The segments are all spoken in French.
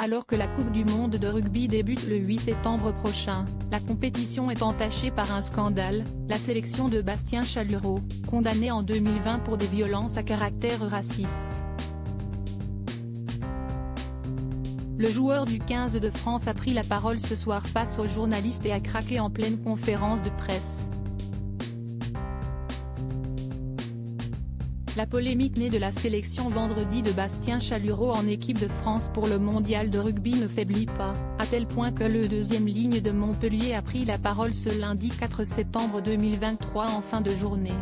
Alors que la Coupe du monde de rugby débute le 8 septembre prochain, la compétition est entachée par un scandale, la sélection de Bastien Chalureau, condamné en 2020 pour des violences à caractère raciste. Le joueur du 15 de France a pris la parole ce soir face aux journalistes et a craqué en pleine conférence de presse. La polémique née de la sélection vendredi de Bastien Chalureau en équipe de France pour le mondial de rugby ne faiblit pas, à tel point que le deuxième ligne de Montpellier a pris la parole ce lundi 4 septembre 2023 en fin de journée.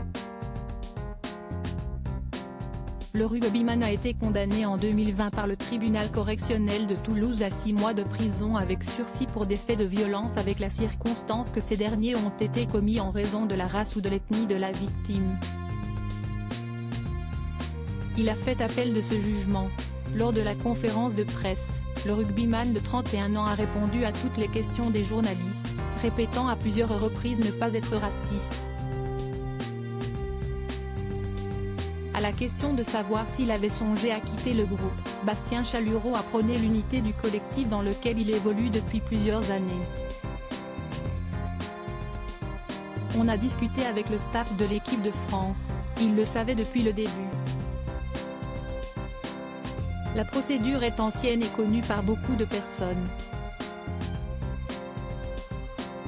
Le rugbyman a été condamné en 2020 par le tribunal correctionnel de Toulouse à 6 mois de prison avec sursis pour des faits de violence avec la circonstance que ces derniers ont été commis en raison de la race ou de l'ethnie de la victime. Il a fait appel de ce jugement. Lors de la conférence de presse, le rugbyman de 31 ans a répondu à toutes les questions des journalistes, répétant à plusieurs reprises ne pas être raciste. À la question de savoir s'il avait songé à quitter le groupe, Bastien Chalureau a prôné l'unité du collectif dans lequel il évolue depuis plusieurs années. On a discuté avec le staff de l'équipe de France, il le savait depuis le début. La procédure est ancienne et connue par beaucoup de personnes.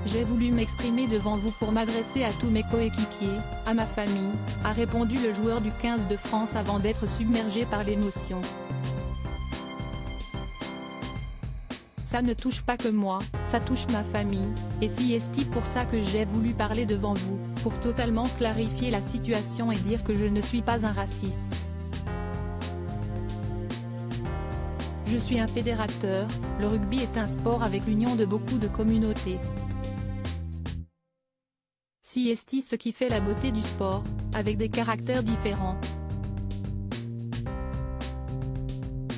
J'ai voulu m'exprimer devant vous pour m'adresser à tous mes coéquipiers, à ma famille, a répondu le joueur du 15 de France avant d'être submergé par l'émotion. Ça ne touche pas que moi, ça touche ma famille, et c'est pour ça que j'ai voulu parler devant vous, pour totalement clarifier la situation et dire que je ne suis pas un raciste. Je suis un fédérateur, le rugby est un sport avec l'union de beaucoup de communautés. C'est ce qui fait la beauté du sport, avec des caractères différents.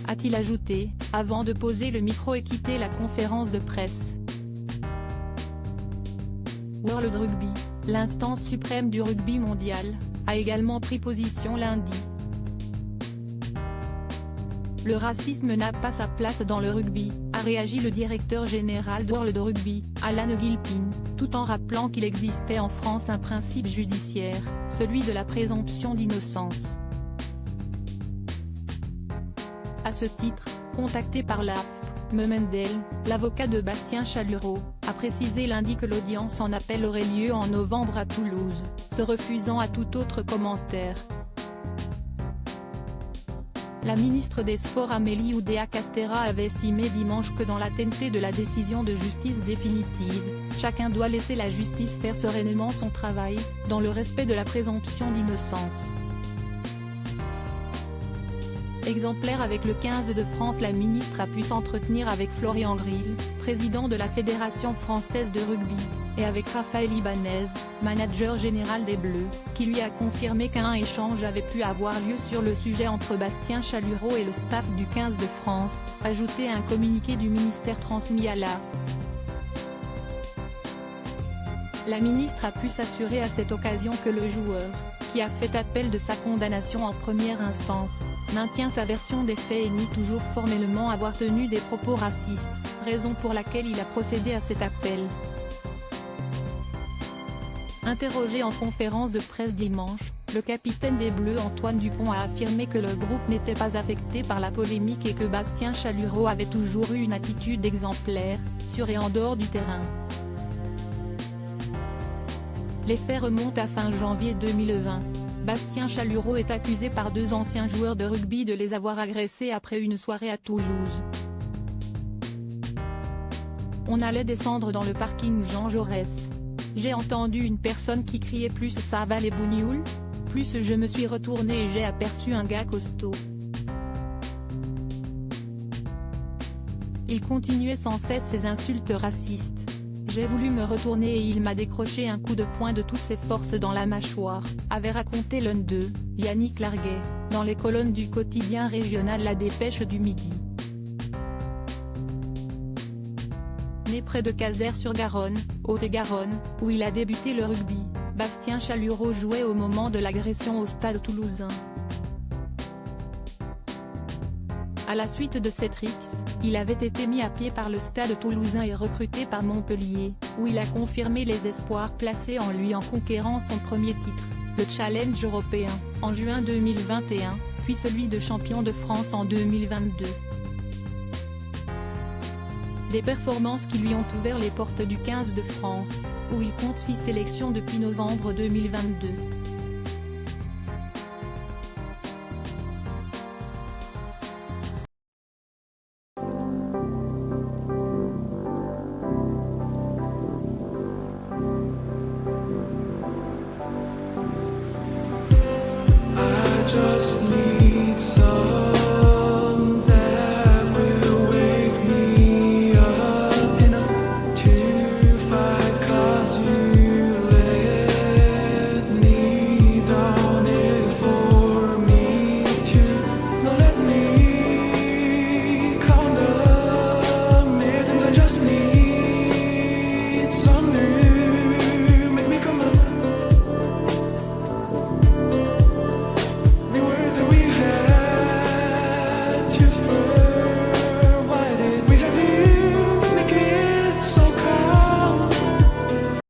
A-t-il ajouté, avant de poser le micro et quitter la conférence de presse. World Rugby, l'instance suprême du rugby mondial, a également pris position lundi. Le racisme n'a pas sa place dans le rugby, a réagi le directeur général de World Rugby, Alan Gilpin, tout en rappelant qu'il existait en France un principe judiciaire, celui de la présomption d'innocence. À ce titre, contacté par l'AFP, Memendel, l'avocat de Bastien Chalureau, a précisé lundi que l'audience en appel aurait lieu en novembre à Toulouse, se refusant à tout autre commentaire. La ministre des Sports Amélie Oudéa-Castéra avait estimé dimanche que dans l'attente de la décision de justice définitive, chacun doit laisser la justice faire sereinement son travail, dans le respect de la présomption d'innocence. Exemplaire avec le 15 de France, la ministre a pu s'entretenir avec Florian Grill, président de la Fédération française de rugby, et avec Raphaël Ibanez, manager général des Bleus, qui lui a confirmé qu'un échange avait pu avoir lieu sur le sujet entre Bastien Chalureau et le staff du 15 de France, ajouté un communiqué du ministère transmis à l'AFP. La ministre a pu s'assurer à cette occasion que le joueur, qui a fait appel de sa condamnation en première instance, maintient sa version des faits et nie toujours formellement avoir tenu des propos racistes, raison pour laquelle il a procédé à cet appel. Interrogé en conférence de presse dimanche, le capitaine des Bleus Antoine Dupont a affirmé que le groupe n'était pas affecté par la polémique et que Bastien Chalureau avait toujours eu une attitude exemplaire, sur et en dehors du terrain. Les faits remontent à fin janvier 2020. Bastien Chalureau est accusé par 2 anciens joueurs de rugby de les avoir agressés après une soirée à Toulouse. On allait descendre dans le parking Jean Jaurès. J'ai entendu une personne qui criait plus ça va les bougnoules, plus je me suis retourné et j'ai aperçu un gars costaud. Il continuait sans cesse ses insultes racistes. J'ai voulu me retourner et il m'a décroché un coup de poing de toutes ses forces dans la mâchoire, avait raconté l'un d'eux, Yannick Larguet, dans les colonnes du quotidien régional La Dépêche du Midi. Né près de Cazeres-sur-Garonne, Haute-Garonne, où il a débuté le rugby, Bastien Chalureau jouait au moment de l'agression au stade toulousain. À la suite de cette rixe, Il avait été mis à pied par le Stade toulousain et recruté par Montpellier, où il a confirmé les espoirs placés en lui en conquérant son premier titre, le Challenge européen, en juin 2021, puis celui de champion de France en 2022. Des performances qui lui ont ouvert les portes du 15 de France, où il compte 6 sélections depuis novembre 2022. Just need